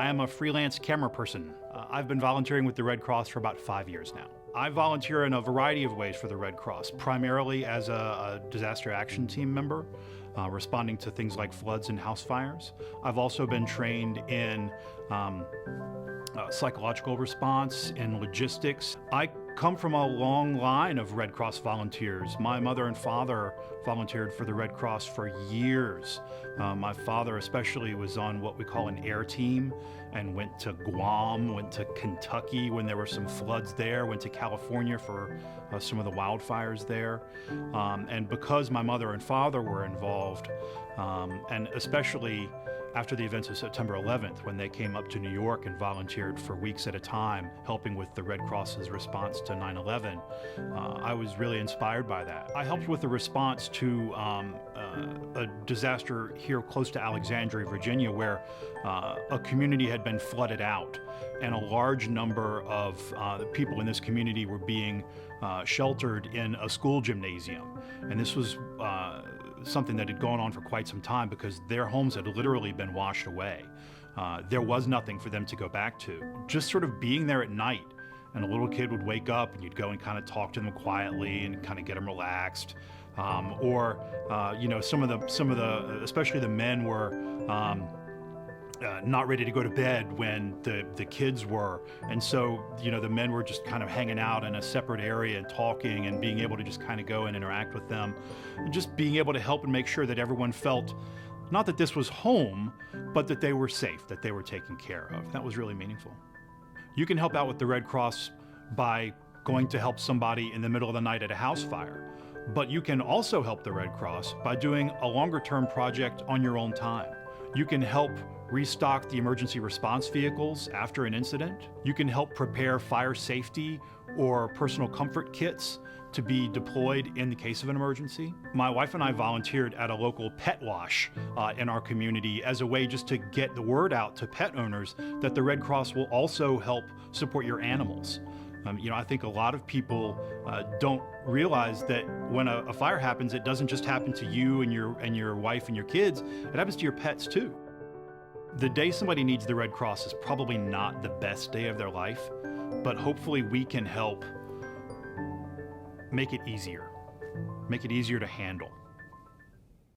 am a freelance camera person. I've been volunteering with the Red Cross for about 5 years now. I volunteer in a variety of ways for the Red Cross, primarily as a disaster action team member, responding to things like floods and house fires. I've also been trained in psychological response and logistics. I come from a long line of Red Cross volunteers. My mother and father volunteered for the Red Cross for years. My father especially was on what we call an air team and went to Guam, went to Kentucky when there were some floods there, went to California for some of the wildfires there. And because my mother and father were involved, and especially after the events of September 11th, when they came up to New York and volunteered for weeks at a time, helping with the Red Cross's response to 9/11, I was really inspired by that. I helped with the response to a disaster here close to Alexandria, Virginia, where a community had been flooded out, and a large number of people in this community were being sheltered in a school gymnasium. And this was something that had gone on for quite some time because their homes had literally been washed away. There was nothing for them to go back to. Just sort of being there at night, and a little kid would wake up and you'd go and kind of talk to them quietly and kind of get them relaxed. You know, some of the, especially the men were not ready to go to bed when the kids were. And so, you know, the men were just kind of hanging out in a separate area and talking and being able to just kind of go and interact with them. And just being able to help and make sure that everyone felt, not that this was home, but that they were safe, that they were taken care of. That was really meaningful. You can help out with the Red Cross by going to help somebody in the middle of the night at a house fire. But you can also help the Red Cross by doing a longer-term project on your own time. You can help restock the emergency response vehicles after an incident. You can help prepare fire safety or personal comfort kits to be deployed in the case of an emergency. My wife and I volunteered at a local pet wash in our community as a way just to get the word out to pet owners that the Red Cross will also help support your animals. You know, I think a lot of people don't realize that when a fire happens, it doesn't just happen to you and your wife and your kids, it happens to your pets too. The day somebody needs the Red Cross is probably not the best day of their life, but hopefully we can help make it easier to handle.